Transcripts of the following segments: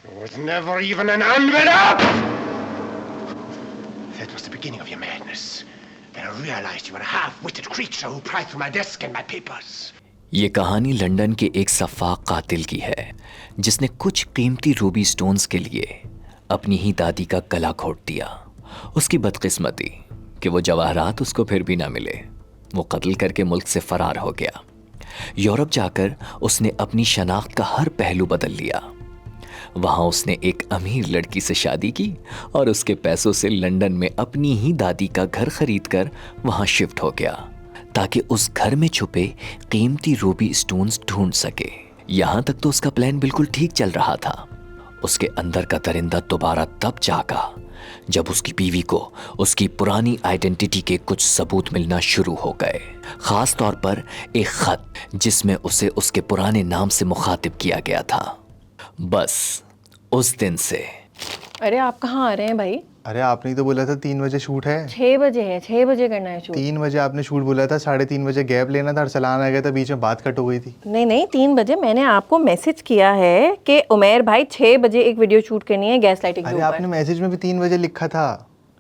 It was never even an envelope! That was the beginning of your madness. Then I realized you were a half-witted creature who pried through my desk and my papers. ये कहानी London के एक सफाक कातिल की है जिसने कुछ कीमती रूबी स्टोन्स के लिए अपनी ही दादी का गला घोट दिया। उसकी बदकिस्मती कि वो जवाहरात उसको फिर भी ना मिले। वो कत्ल करके मुल्क से फरार हो गया। यूरोप जाकर उसने अपनी शनाख्त का हर पहलू बदल लिया। वहाँ उसने एक अमीर लड़की से शादी की और उसके पैसों से लंदन में अपनी ही दादी का घर खरीदकर वहाँ शिफ्ट हो गया ताकि उस घर में छुपे कीमती रूबी स्टोन्स ढूंढ सके। यहाँ तक तो उसका प्लान बिल्कुल ठीक चल रहा था। उसके अंदर का दरिंदा दोबारा तब जागा जब उसकी बीवी को उसकी पुरानी आइडेंटिटी के कुछ सबूत मिलना शुरू हो गए। खास तौर पर एक खत जिसमें उसे उसके पुराने नाम से मुखातिब किया गया था। बस उस दिन से। अरे आप कहाँ आ रहे हैं भाई? अरे आपने ही तो बोला था 3 बजे शूट है। 6 बजे है, 6 बजे करना है शूट। 3 बजे आपने शूट बोला था, 3:30 बजे गैप लेना था और चलान आ गया था, बीच में बात कट हो गई थी। नहीं 3 बजे मैंने आपको मैसेज किया है कि उमेर भाई 6 बजे एक वीडियो शूट करनी है गैस लाइटिंग के अरे ऊपर। आपने मैसेज में भी 3 बजे लिखा था।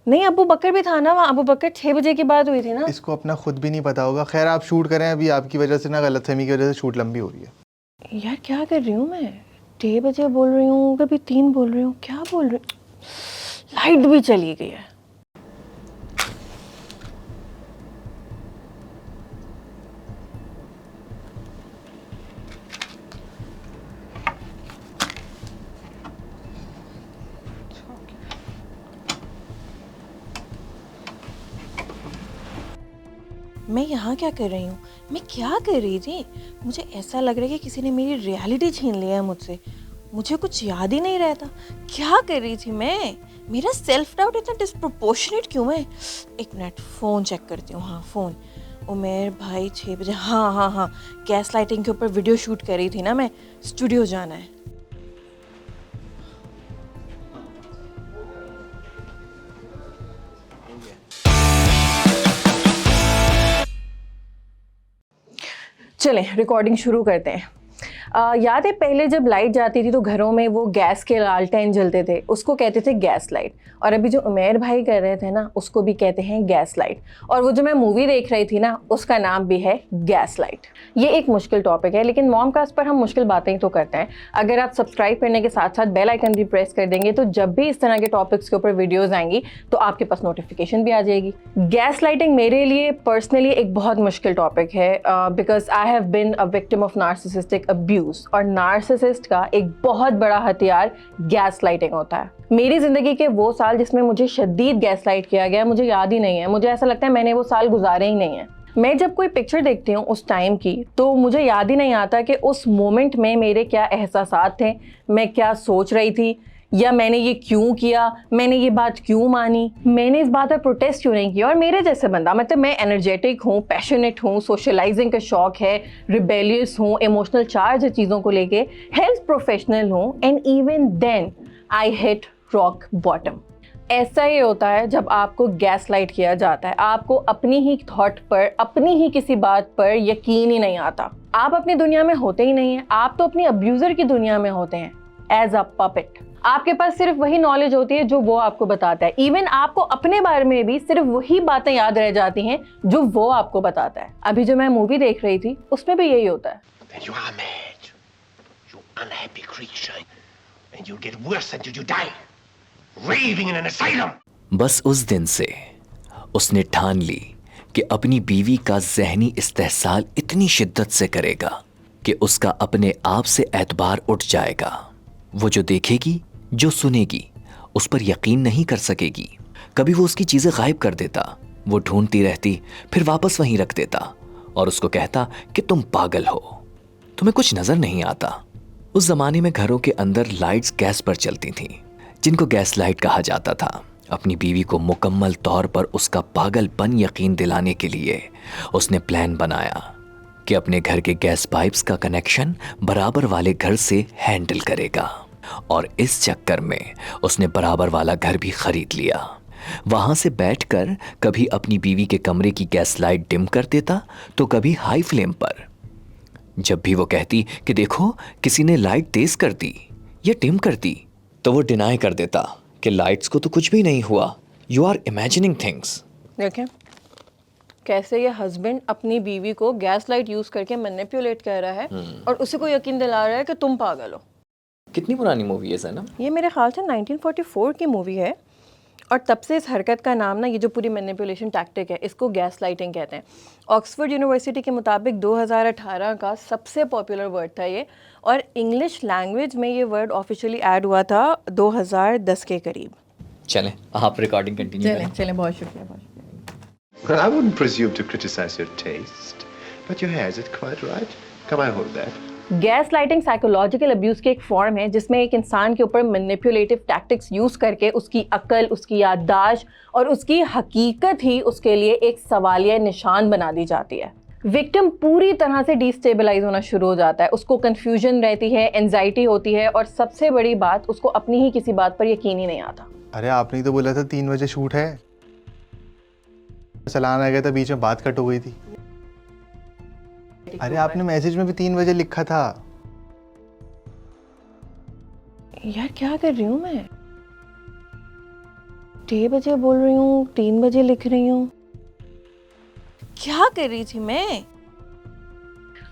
नहीं अबू बकर भी था ना वहाँ। अबू बकर 6 बजे की बात हुई थी ना। इसको अपना खुद भी नहीं पता होगा। खैर आप शूट करें, अभी आपकी वजह से ना गलतफहमी की वजह से शूट लंबी हो रही है। यार क्या कर रही हूँ मैं? 6 बजे बोल रही हूँ, कभी 3 बोल रही हूँ, क्या बोल रही हूँ? लाइट भी चली गई है। मैं यहाँ क्या कर रही हूँ? मैं क्या कर रही थी? मुझे ऐसा लग रहा है कि किसी ने मेरी रियलिटी छीन लिया है मुझसे। मुझे कुछ याद ही नहीं रहता क्या कर रही थी मैं। मेरा सेल्फ डाउट इतना डिस्प्रोपोर्शनेट क्यों है? एक मिनट फ़ोन चेक करती हूँ। हाँ फ़ोन। उमेर भाई 6 बजे। हाँ गैस लाइटिंग के ऊपर वीडियो शूट कर रही थी ना मैं। स्टूडियो जाना है। चलें रिकॉर्डिंग शुरू करते हैं। याद है पहले जब लाइट जाती थी तो घरों में वो गैस के लालटेन जलते थे, उसको कहते थे गैस लाइट। और अभी जो उमेर भाई कर रहे थे ना उसको भी कहते हैं गैस लाइट। और वो जो मैं मूवी देख रही थी ना उसका नाम भी है गैस लाइट। ये एक मुश्किल टॉपिक है लेकिन मॉमकास्ट पर हम मुश्किल बातें ही तो करते हैं। अगर आप सब्सक्राइब करने के साथ साथ बेल आइकन भी प्रेस कर देंगे तो जब भी इस तरह के टॉपिक्स के ऊपर वीडियोज़ आएंगी तो आपके पास नोटिफिकेशन भी आ जाएगी। गैस लाइटिंग मेरे लिए पर्सनली एक बहुत मुश्किल टॉपिक है because I have been a victim of narcissistic abuse. और नार्सिसिस्ट का एक बहुत बड़ा हथियार गैस लाइटिंग होता है। मेरी जिंदगी के वो साल जिसमें मुझे शदीद गैस लाइट किया गया मुझे याद ही नहीं है। मुझे ऐसा लगता है मैंने वो साल गुजारे ही नहीं है। मैं जब कोई पिक्चर देखती हूँ उस टाइम की तो मुझे याद ही नहीं आता कि उस मोमेंट में मेरे क्या एहसासात थे, मैं क्या सोच रही थी, या मैंने ये क्यों किया, मैंने ये बात क्यों मानी, मैंने इस बात पर प्रोटेस्ट क्यों नहीं किया। और मेरे जैसे बंदा, मतलब मैं एनर्जेटिक हूँ, पैशनेट हूँ, सोशलाइजिंग का शौक है, रिबेलियस हूँ, इमोशनल चार्ज है चीज़ों को लेके, हेल्थ प्रोफेशनल हूँ, and even then I hit rock bottom. ऐसा ही होता है जब आपको गैस लाइट किया जाता है। आपको अपनी ही थॉट पर, अपनी ही किसी बात पर यकीन ही नहीं आता। आप अपनी दुनिया में होते ही नहीं हैं। आप तो अपनी अब्यूज़र की दुनिया में होते हैं एज अ पपेट। आपके पास सिर्फ वही नॉलेज होती है जो वो आपको बताता है। इवन आपको अपने बारे में भी सिर्फ वही बातें याद रह जाती हैं जो वो आपको बताता है। अभी जो मैं मूवी देख रही थी उसमें भी यही होता है। Then you are mad. You unhappy creature. And you'll get worse until you die. Raving in an asylum. बस उस दिन से उसने ठान ली कि अपनी बीवी का ज़हनी इस्तेहसाल इतनी शिद्दत से करेगा कि उसका अपने आप से एतबार उठ जाएगा। वो जो देखेगी, जो सुनेगी, उस पर यकीन नहीं कर सकेगी। कभी वो उसकी चीज़ें गायब कर देता, वो ढूंढती रहती, फिर वापस वहीं रख देता और उसको कहता कि तुम पागल हो, तुम्हें कुछ नज़र नहीं आता। उस ज़माने में घरों के अंदर लाइट्स गैस पर चलती थीं, जिनको गैस लाइट कहा जाता था। अपनी बीवी को मुकम्मल तौर पर उसका पागलपन यकीन दिलाने के लिए उसने प्लान बनाया कि अपने घर के गैस पाइप्स का कनेक्शन बराबर वाले घर से हैंडल करेगा। और इस चक्कर में उसने बराबर वाला घर भी खरीद लिया। वहाँ से बैठकर कभी अपनी बीवी के कमरे की गैस लाइट डिम कर देता तो कभी हाई फ्लेम पर। जब भी वो कहती कि देखो किसी ने लाइट तेज कर दी या डिम कर दी, तो वो डिनाई कर देता कि लाइट्स को तो कुछ भी नहीं हुआ, यू आर इमेजिनिंग थिंग्स। देखें कैसे ये हस्बैंड अपनी बीवी को गैस लाइट यूज करके मैनिपुलेट कर रहा है और उसी को यकीन दिला रहा है कि तुम पागल हो। कितनी पुरानी मूवी है सनम? ये मेरे ख्याल से 1944 की मूवी है और तब से इस हरकत का नाम ना, ये जो पूरी मैनिपुलेशन टैक्टिक है, इसको गैस लाइटिंग कहते हैं। ऑक्सफोर्ड यूनिवर्सिटी के मुताबिक 2018 का सबसे पॉपुलर वर्ड था ये, और इंग्लिश लैंग्वेज में ये वर्ड ऑफिशियली ऐड हुआ था 2010 के करीब। चलें आप रिकॉर्डिंग कंटिन्यू करें। चलें, बहुत शुक्रिया, बहुत शुक्रिया। Well, I wouldn't presume to criticize your taste, but your hair, is it quite right? Come, I hold that. Gas lighting psychological abuse की एक फॉर्म है जिसमें एक इंसान के ऊपर मैनिपुलेटिव टैक्टिक्स यूज़ करके उसकी अक्ल, उसकी याददाश्त और उसकी हकीकत ही उसके लिए एक सवालिया निशान बना दी जाती है। विक्टिम पूरी तरह से डिस्टेबलाइज होना शुरू हो जाता है, उसको कन्फ्यूजन रहती है, एंजाइटी होती है और सबसे बड़ी बात, उसको अपनी ही किसी बात पर यकीन ही नहीं आता। अरे आपने तो बोला था 3 बजे शूट है, चलान आ गया था, बीच में बात कट हो गई थी। अरे आपने मैसेज में भी 3 बजे लिखा था। यार क्या कर रही हूँ मैं? 6 बजे बोल रही हूँ, 3 बजे लिख रही हूँ, क्या कर रही थी मैं?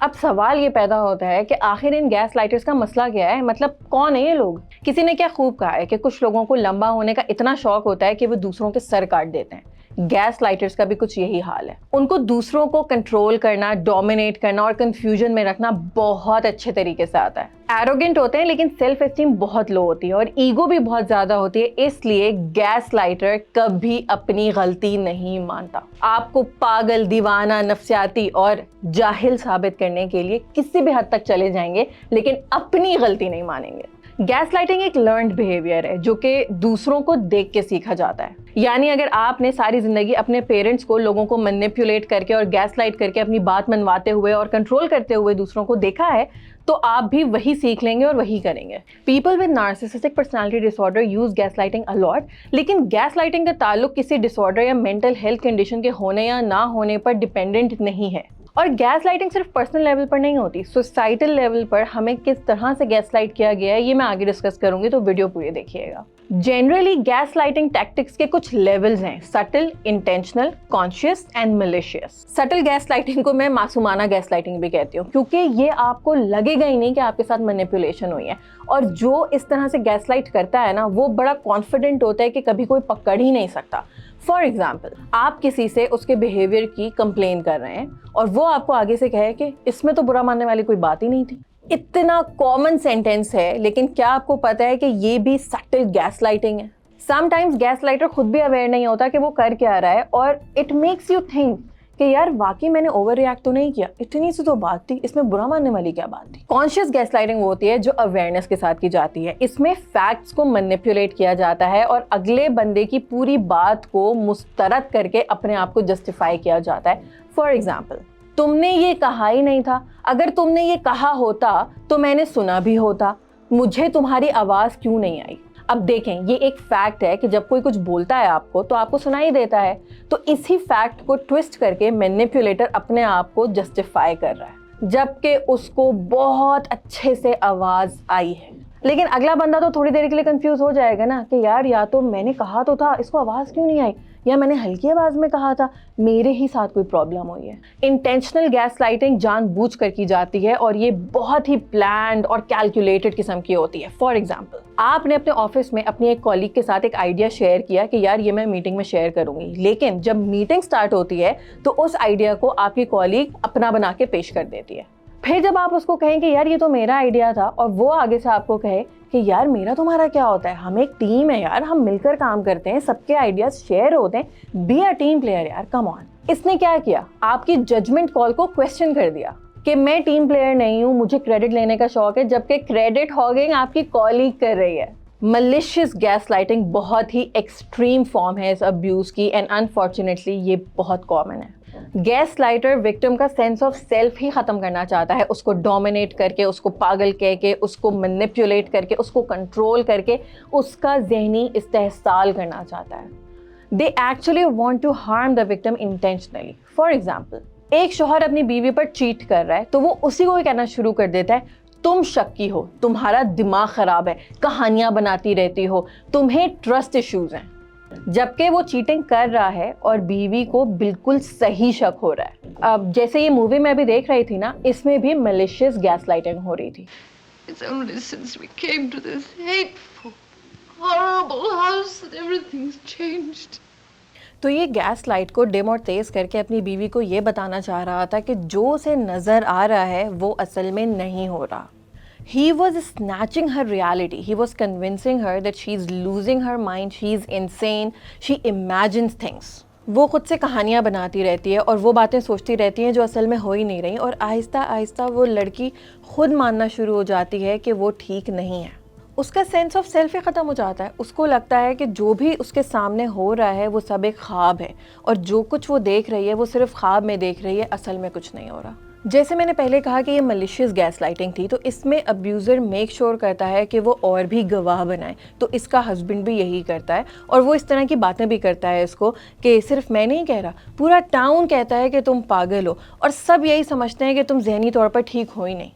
अब सवाल ये पैदा होता है कि आखिर इन गैस लाइटर्स का मसला क्या है? मतलब कौन है ये लोग? किसी ने क्या खूब कहा है कि कुछ लोगों को लंबा होने का इतना शौक होता है कि वो दूसरों के सर काट देते हैं। गैस लाइटर्स का भी कुछ यही हाल है। उनको दूसरों को कंट्रोल करना, डोमिनेट करना और कंफ्यूजन में रखना बहुत अच्छे तरीके से आता है। एरोगेंट होते हैं लेकिन सेल्फ एस्टीम बहुत लो होती है और ईगो भी बहुत ज्यादा होती है, इसलिए गैस लाइटर कभी अपनी गलती नहीं मानता। आपको पागल, दीवाना, नफसियाती और जाहिल साबित करने के लिए किसी भी हद तक चले जाएंगे लेकिन अपनी गलती नहीं मानेंगे। गैस लाइटिंग एक लर्न्ड बिहेवियर है जो कि दूसरों को देख के सीखा जाता है। यानी अगर आपने सारी जिंदगी अपने पेरेंट्स को लोगों को मैनिपुलेट करके और गैस लाइट करके अपनी बात मनवाते हुए और कंट्रोल करते हुए दूसरों को देखा है तो आप भी वही सीख लेंगे और वही करेंगे। People with narcissistic personality disorder use gaslighting a lot, लेकिन गैस लाइटिंग का ताल्लुक किसी डिसऑर्डर या मेंटल हेल्थ कंडीशन के होने या ना होने पर डिपेंडेंट नहीं है। और गैस लाइटिंग सिर्फ पर्सनल लेवल पर नहीं होती, सोसाइटल लेवल पर हमें किस तरह से गैस लाइट किया गया है ये मैं आगे डिस्कस करूंगी, तो वीडियो पूरी देखिएगा। जनरली गैस लाइटिंग टैक्टिक्स के कुछ लेवल्स हैं: subtle, intentional, conscious and malicious. Subtle gas lighting को मैं मासूमाना गैस लाइटिंग भी कहती हूँ क्योंकि ये आपको लगेगा ही नहीं कि आपके साथ मैनिपुलेशन हुई है, और जो इस तरह से गैस लाइट करता है ना वो बड़ा कॉन्फिडेंट होता है कि कभी कोई पकड़ ही नहीं सकता। फॉर एग्जाम्पल, आप किसी से उसके बिहेवियर की कंप्लेन कर रहे हैं और वो आपको आगे से कहे कि इसमें तो बुरा मानने वाली कोई बात ही नहीं थी। इतना कॉमन सेंटेंस है, लेकिन क्या आपको पता है कि ये भी सटल गैस लाइटिंग है? समटाइम्स गैस लाइटर खुद भी अवेयर नहीं होता कि वो कर क्या रहा है और इट मेक्स यू थिंक कि यार वाकई मैंने ओवर रिएक्ट तो नहीं किया, इतनी सी तो बात थी, इसमें बुरा मानने वाली क्या बात थी। कॉन्शियस गैस लाइटिंग वो होती है जो अवेयरनेस के साथ की जाती है। इसमें फैक्ट्स को मैनिपुलेट किया जाता है और अगले बंदे की पूरी बात को मुस्तरद करके अपने आप को जस्टिफाई किया जाता है। फॉर एग्जाम्पल, तुमने ये कहा ही नहीं था, अगर तुमने ये कहा होता तो मैंने सुना भी होता, मुझे तुम्हारी आवाज़ क्यों नहीं आई। अब देखें, ये एक फैक्ट है कि जब कोई कुछ बोलता है आपको तो आपको सुनाई देता है, तो इसी फैक्ट को ट्विस्ट करके मैनिपुलेटर अपने आप को जस्टिफाई कर रहा है जबकि उसको बहुत अच्छे से आवाज़ आई है। लेकिन अगला बंदा तो थोड़ी देर के लिए कंफ्यूज हो जाएगा ना कि यार या तो मैंने कहा तो था, इसको आवाज़ क्यों नहीं आई, या मैंने हल्की आवाज़ में कहा था, मेरे ही साथ कोई प्रॉब्लम हुई है। इंटेंशनल गैस लाइटिंग जानबूझकर की जाती है और ये बहुत ही प्लान्ड और कैलकुलेटेड किस्म की होती है। फॉर एग्जाम्पल, आपने अपने ऑफिस में अपनी एक कॉलीग के साथ एक आइडिया शेयर किया कि यार ये मैं मीटिंग में शेयर करूंगी, लेकिन जब मीटिंग स्टार्ट होती है तो उस आइडिया को आपकी कॉलीग अपना बना के पेश कर देती है। फिर जब आप उसको कहें कि यार ये तो मेरा आइडिया था और वो आगे से आपको कहे कि यार मेरा तुम्हारा क्या होता है, हम एक टीम है यार, हम मिलकर काम करते हैं, सबके आइडियाज शेयर होते हैं, बी अ टीम प्लेयर यार, कम ऑन। इसने क्या किया, आपकी जजमेंट कॉल को क्वेश्चन कर दिया कि मैं टीम प्लेयर नहीं हूँ, मुझे क्रेडिट लेने का शौक है, जबकि क्रेडिट हॉगिंग आपकी कॉलीग कर रही है। मलिशियस गैस लाइटिंग बहुत ही एक्सट्रीम फॉर्म है इस अब्यूज़ की एंड अनफॉर्चुनेटली ये बहुत कॉमन है। गैस लाइटर विक्टिम का सेंस ऑफ सेल्फ ही ख़त्म करना चाहता है, उसको डोमिनेट करके, उसको पागल कह के, उसको मैनिपुलेट करके, उसको कंट्रोल करके उसका जहनी इस्तेहसाल करना चाहता है। They actually want to harm the victim intentionally. For example, एक शौहर अपनी बीवी पर चीट कर रहा है तो वो उसी को ही कहना शुरू कर देता है, तुम शक्की हो, तुम्हारा दिमाग खराब है, कहानियां बनाती रहती हो, तुम्हें ट्रस्ट इश्यूज हैं। जबकि वो चीटिंग कर रहा है और बीवी को बिल्कुल सही शक हो रहा है। अब जैसे ये मूवी मैं अभी देख रही थी ना, इसमें भी मैलिशियस गैसलाइटिंग हो रही थी। It's only since we came to this hateful, horrible house that everything's changed. तो ये गैस लाइट को डिम और तेज़ करके अपनी बीवी को ये बताना चाह रहा था कि जो उसे नज़र आ रहा है वो असल में नहीं हो रहा। He was snatching her reality. He was convincing her that she's losing her mind, she's insane, she imagines things. वो खुद से कहानियाँ बनाती रहती है और वो बातें सोचती रहती हैं जो असल में हो ही नहीं रही, और आहिस्ता आहिस्ता वो लड़की खुद मानना शुरू हो जाती है कि वो ठीक नहीं है। उसका सेंस ऑफ सेल्फ ही ख़त्म हो जाता है। उसको लगता है कि जो भी उसके सामने हो रहा है वो सब एक ख्वाब है, और जो कुछ वो देख रही है वो सिर्फ ख्वाब में देख रही है, असल में कुछ नहीं हो रहा। जैसे मैंने पहले कहा कि ये मैलिशियस गैसलाइटिंग थी, तो इसमें अब्यूज़र मेक श्योर करता है कि वो और भी गवाह बनाए। तो इसका हस्बैंड भी यही करता है, और वो इस तरह की बातें भी करता है इसको कि सिर्फ मैं नहीं कह रहा, पूरा टाउन कहता है कि तुम पागल हो, और सब यही समझते हैं कि तुम जहनी तौर पर ठीक हो ही नहीं।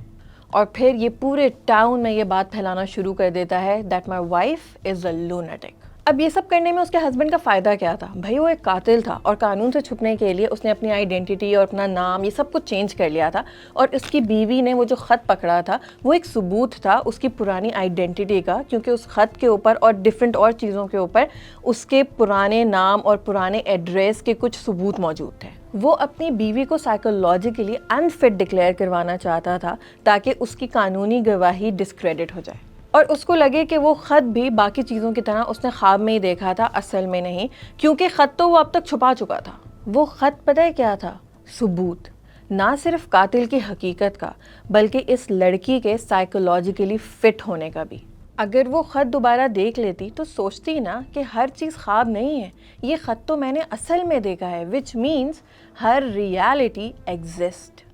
और फिर ये पूरे टाउन में ये बात फैलाना शुरू कर देता है that my wife is a lunatic. अब ये सब करने में उसके हस्बैंड का फ़ायदा क्या था? भाई वो एक कातिल था, और कानून से छुपने के लिए उसने अपनी आइडेंटिटी और अपना नाम ये सब कुछ चेंज कर लिया था। और उसकी बीवी ने वो जो ख़त पकड़ा था वो एक सबूत था उसकी पुरानी आइडेंटिटी का, क्योंकि उस ख़त के ऊपर और डिफरेंट और चीज़ों के ऊपर उसके पुराने नाम और पुराने एड्रेस के कुछ सबूत मौजूद थे। वो अपनी बीवी को साइकोलॉजिकली अनफिट डिक्लेयर करवाना चाहता था ताकि उसकी कानूनी गवाही डिस्क्रेडिट हो जाए, और उसको लगे कि वो ख़त भी बाकी चीज़ों की तरह उसने ख्वाब में ही देखा था, असल में नहीं, क्योंकि ख़त तो वो अब तक छुपा चुका था। वो ख़त पता है क्या था? सबूत, ना सिर्फ कातिल की हकीकत का बल्कि इस लड़की के साइकोलॉजिकली फ़िट होने का भी। अगर वो ख़त दोबारा देख लेती तो सोचती ना कि हर चीज़ ख्वाब नहीं है, ये ख़त तो मैंने असल में देखा है, which means her reality exist.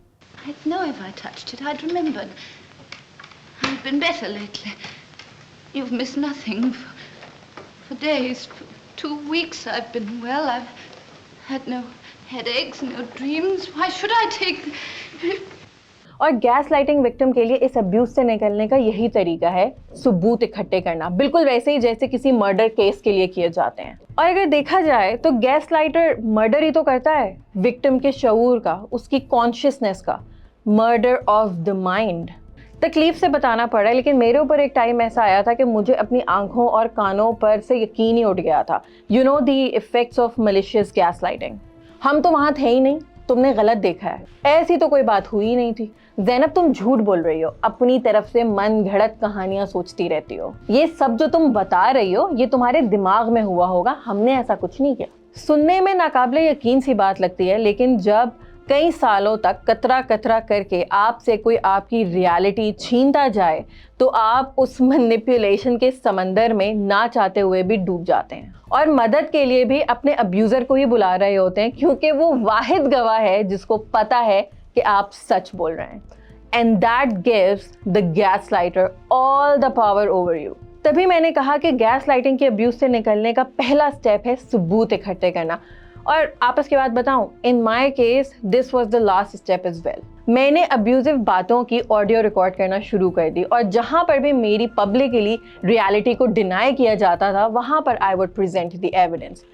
I'd know if I touched it. I'd remembered. I've been better lately. You've missed nothing. For days, for 2 weeks I've been well. I've had no headaches, no dreams. Why should I take... और gas lighting victim के लिए इस abuse से निकलने का यही तरीका है, सबूत इकट्ठे करना, बिल्कुल वैसे ही जैसे किसी मर्डर केस के लिए किए जाते हैं। और अगर देखा जाए तो गैस लाइटर मर्डर ही तो करता है, विक्टिम के शऊर का, उसकी कॉन्शियसनेस का, मर्डर ऑफ द माइंड। तकलीफ से बताना पड़ा, लेकिन मेरे ऊपर एक टाइम ऐसा आया था कि मुझे अपनी आंखों और कानों पर से यकीन ही उठ गया था। You know the effects of malicious gas lighting. हम तो वहाँ थे ही नहीं, तुमने गलत देखा है, ऐसी तो कोई बात हुई ही नहीं थी। ज़ैनब तुम झूठ बोल रही हो, अपनी तरफ से मन घड़त कहानियां सोचती रहती हो। ये सब जो तुम बता रही हो ये तुम्हारे दिमाग में हुआ होगा, हमने ऐसा कुछ नहीं किया। सुनने में नाकाबिले यकीन सी बात लगती है, लेकिन जब कई सालों तक कतरा कतरा करके आपसे कोई आपकी रियलिटी छीनता जाए तो आप उस मैनिपुलेशन के समंदर में ना चाहते हुए भी डूब जाते हैं, और मदद के लिए भी अपने अब्यूज़र को ही बुला रहे होते हैं, क्योंकि वो वाहिद गवाह है जिसको पता है कि आप सच बोल रहे हैं। And that gives the gas lighter all the power over you. तभी मैंने कहा कि गैस लाइटिंग के अब्यूज़ से निकलने का पहला स्टेप है सबूत इकट्ठे करना। और आपस की बात बताऊं, in my case this was the last step as well. मैंने अब्यूजिव बातों की ऑडियो रिकॉर्ड करना शुरू कर दी, और जहां पर भी मेरी पब्लिकली रियलिटी को डिनाई किया जाता था वहां पर I would present the evidence.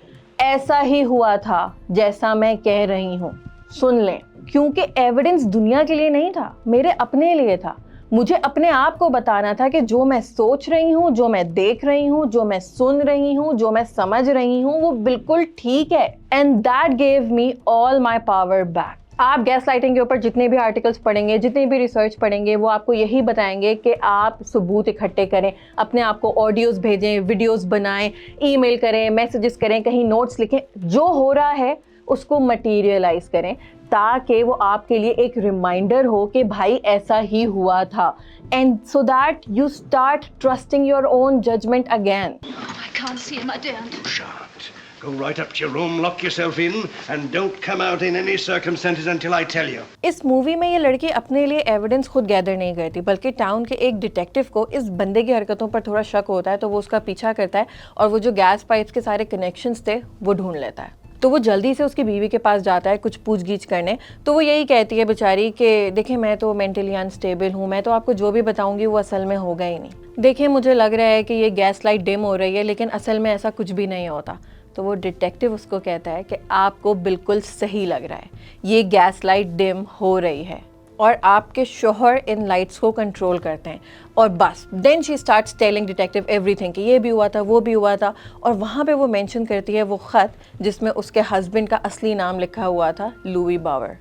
ऐसा ही हुआ था जैसा मैं कह रही हूँ, सुन लें, क्योंकि एविडेंस दुनिया के लिए नहीं था, मेरे अपने लिए था। मुझे अपने आप को बताना था कि जो मैं सोच रही हूँ, जो मैं देख रही हूँ, जो मैं सुन रही हूँ, जो मैं समझ रही हूँ वो बिल्कुल ठीक है। And that gave me all my power back. आप गैस लाइटिंग के ऊपर जितने भी आर्टिकल्स पढ़ेंगे, जितनी भी रिसर्च पढ़ेंगे, वो आपको यही बताएंगे कि आप सबूत इकट्ठे करें, अपने आप को ऑडियोज़ भेजें, वीडियोज़ बनाएं, ईमेल करें, मैसेजेस करें, कहीं नोट्स लिखें, जो हो रहा है उसको मटीरियलाइज करें, ताकि वो आपके लिए एक रिमाइंडर हो कि भाई ऐसा ही हुआ था। And so that you start trusting your own judgement again. I can't see him, I daren't. You shan't. Go right up to your room, lock yourself in, and don't come out in any circumstances until I tell you. इस movie में ये लड़की अपने लिए evidence खुद gather नहीं करती, बल्कि टाउन के एक डिटेक्टिव को इस बंदे की हरकतों पर थोड़ा शक होता है, तो वो उसका पीछा करता है और वो जो गैस पाइप्स के सारे कनेक्शंस थे वो ढूंढ लेता है। तो वो जल्दी से उसकी बीवी के पास जाता है कुछ पूछगीछ करने। तो वो यही कहती है बेचारी कि देखिए मैं तो मेंटली अनस्टेबल हूँ, मैं तो आपको जो भी बताऊँगी वो असल में होगा ही नहीं। देखिए मुझे लग रहा है कि ये गैस लाइट डिम हो रही है, लेकिन असल में ऐसा कुछ भी नहीं होता। तो वो डिटेक्टिव उसको कहता है कि आपको बिल्कुल सही लग रहा है, ये गैस लाइट डिम हो रही है और आपके शोहर इन लाइट्स को कंट्रोल करते हैं। और बस then she starts telling detective everything कि ये भी हुआ था, वो भी हुआ था। और वहाँ पे वो मेंशन करती है वो ख़त जिसमें उसके हस्बैंड का असली नाम लिखा हुआ था, लुई बावर।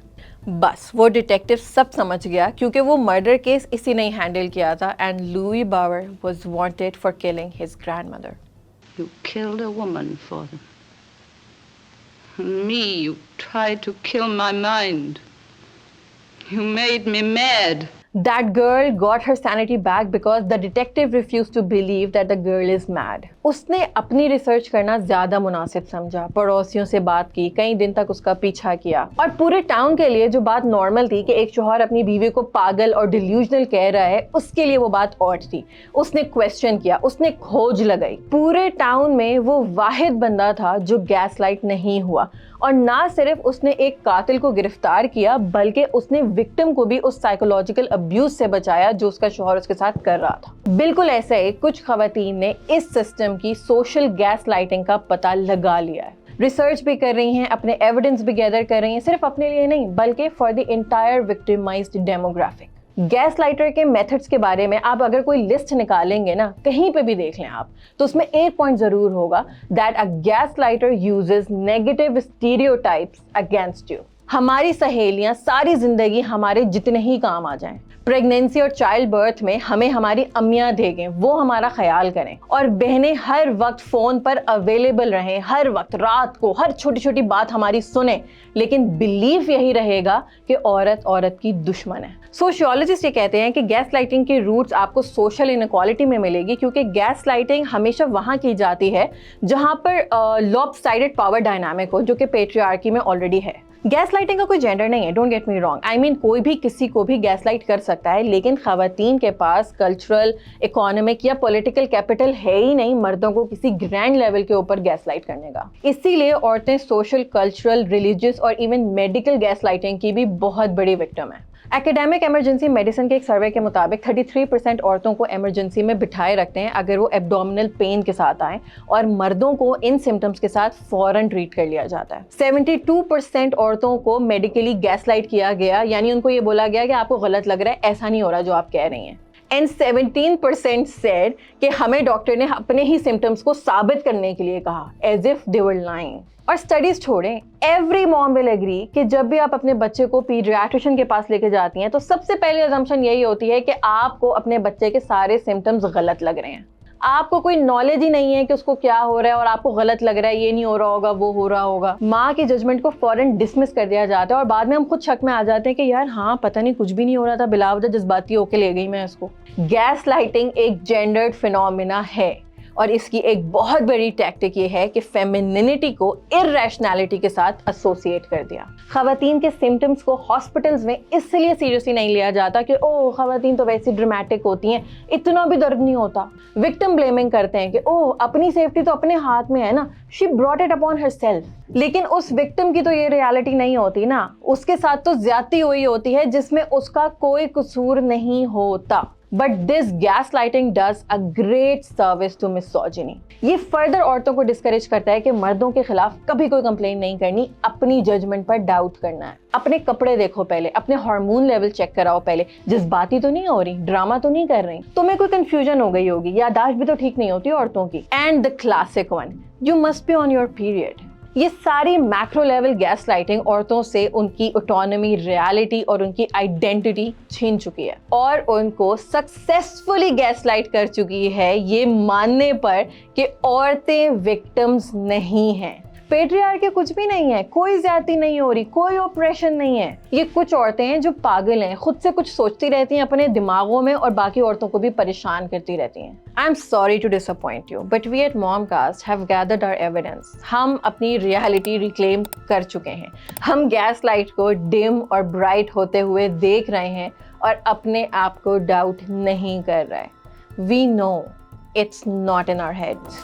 बस वो डिटेक्टिव सब समझ गया क्योंकि वो मर्डर केस इसी ने हैंडल किया था and Louis Bauer was wanted for killing his grandmother. You killed a woman for them. And me, you tried to kill my mind. You made me mad. That girl got her sanity back because the detective refused to believe that the girl is mad. उसने अपनी research करना ज्यादा मुनासिब समझा, पड़ोसियों से बात की, कई दिन तक उसका पीछा किया। और पूरे टाउन के लिए जो बात नॉर्मल थी कि एक शौहर अपनी बीवी को पागल और डिल्यूजनल कह रहा है, उसके लिए वो बात ऑड थी। उसने क्वेश्चन किया, उसने खोज लगाई। पूरे टाउन में वो वाहिद बंदा था जो गैस लाइट नहीं हुआ। और ना सिर्फ उसने एक कातिल को गिरफ्तार किया बल्कि उसने विक्टिम को भी उस साइकोलॉजिकल अब्यूज से बचाया जो उसका शौहर उसके साथ कर रहा था। बिल्कुल ऐसे ही कुछ खवातीन ने इस सिस्टम की सोशल गैस लाइटिंग का पता लगा लिया है। रिसर्च भी कर रही हैं, अपने एविडेंस भी गैदर कर रही हैं, सिर्फ अपने लिए नहीं बल्कि for the entire victimised demographic. Gas lighter के मेथड्स के बारे में आप अगर कोई लिस्ट निकालेंगे ना, कहीं पे भी देख लें आप, तो उसमें एक पॉइंट जरूर होगा that a gas lighter uses negative stereotypes against you. हमारी सहेलियां सारी जिंदगी हमारे जितने ही काम आ जाएं, प्रेगनेंसी और चाइल्ड बर्थ में हमें हमारी अम्मियां देखें, वो हमारा ख्याल करें, और बहनें हर वक्त फोन पर अवेलेबल रहें, हर वक्त रात को हर छोटी छोटी बात हमारी सुने, लेकिन बिलीफ यही रहेगा कि औरत औरत की दुश्मन है। सोशियोलॉजिस्ट ये कहते हैं कि गैस लाइटिंग की रूट्स आपको सोशल इनइक्वालिटी में मिलेगी क्योंकि गैस लाइटिंग हमेशा वहाँ की जाती है जहाँ पर लॉपसाइडेड पावर डायनामिक हो, जो कि पेट्रियार्की में ऑलरेडी है। गैस लाइटिंग का कोई जेंडर नहीं है, don't get me wrong. I mean कोई भी किसी को भी गैस लाइट कर सकता है, लेकिन खवातीन के पास कल्चरल, इकोनॉमिक या पॉलिटिकल कैपिटल है ही नहीं मर्दों को किसी ग्रैंड लेवल के ऊपर गैस लाइट करने का। इसीलिए औरतें सोशल, कल्चरल, रिलीजियस और इवन मेडिकल गैस लाइटिंग की भी बहुत बड़ी विक्टिम है। एकेडमिक इमरजेंसी मेडिसिन के एक सर्वे के मुताबिक 33% औरतों को इमरजेंसी में बिठाए रखते हैं अगर वो एब्डोमिनल पेन के साथ आए, और मर्दों को इन सिम्टम्स के साथ फौरन ट्रीट कर लिया जाता है। 72% औरतों को मेडिकली गैसलाइट किया गया, यानी उनको ये बोला गया कि आपको गलत लग रहा है, ऐसा नहीं हो रहा जो आप कह रही हैं। एंड 17% सेड कि हमें डॉक्टर ने अपने ही सिम्टम्स को साबित करने के लिए कहा, as if they were lying. और स्टडीज छोड़ें, एवरी मॉम विल एग्री कि जब भी आप अपने बच्चे को पीडियाट्रिशियन के पास लेके जाती हैं तो सबसे पहले अजम्पशन यही होती है कि आपको अपने बच्चे के सारे सिम्टम्स गलत लग रहे हैं। आपको कोई नॉलेज ही नहीं है कि उसको क्या हो रहा है और आपको गलत लग रहा है, ये नहीं हो रहा होगा, वो हो रहा होगा। माँ की जजमेंट को फौरन डिसमिस कर दिया जाता है और बाद में हम खुद शक में आ जाते हैं कि यार हाँ पता नहीं कुछ भी नहीं हो रहा था, बिलावजा जज्बाती होके ले गई मैं इसको। गैस लाइटिंग एक जेंडर्ड फिनोमिना है और इसकी एक बहुत बड़ी टैक्टिक ये है कि फेमिनिनिटी को इरैशनैलिटी के साथ एसोसिएट कर दिया। खवातीन के सिम्टम्स को हॉस्पिटल्स में इसलिए सीरियसली नहीं लिया जाता कि ओह खवातीन तो वैसी ड्रामेटिक होती हैं, इतना भी दर्द नहीं होता। विक्टिम ब्लेमिंग करते हैं कि ओह अपनी सेफ्टी तो अपने हाथ में है ना, she brought it upon herself. लेकिन उस विक्टिम की तो ये रियलिटी नहीं होती ना, उसके साथ तो ज्यादती हुई होती है जिसमें उसका कोई कसूर नहीं होता। But this gaslighting does a great service to misogyny. ये फर्दर औरतों को डिस्करेज करता है कि मर्दों के खिलाफ कभी कोई कंप्लेंट नहीं करनी, अपनी जजमेंट पर डाउट करना है। अपने कपड़े देखो पहले, अपने हार्मोन लेवल चेक कराओ पहले, जज्बाती तो नहीं हो रही, ड्रामा तो नहीं कर रही, तुम्हें कोई कंफ्यूजन हो गई होगी, याददाश्त भी तो ठीक नहीं होती औरतों की। And the classic one, you must be on your period. ये सारी मैक्रो लेवल गैस लाइटिंग औरतों से उनकी ऑटोनॉमी, रियलिटी और उनकी आइडेंटिटी छीन चुकी है और उनको सक्सेसफुली गैस लाइट कर चुकी है ये मानने पर कि औरतें विक्टिम्स नहीं हैं। पेट्रियार्की कुछ भी नहीं है, कोई ज्यादती नहीं हो रही, कोई ऑपरेशन नहीं है। ये कुछ औरतें हैं जो पागल हैं, खुद से कुछ सोचती रहती हैं अपने दिमागों में और बाकी औरतों को भी परेशान करती रहती हैं। I am sorry to disappoint you but we at Momcast have gathered our evidence. हम अपनी रियलिटी रिक्लेम कर चुके हैं। हम गैस लाइट को डिम और ब्राइट होते हुए देख रहे हैं और अपने आप को डाउट नहीं कर रहे। We know it's not in our heads.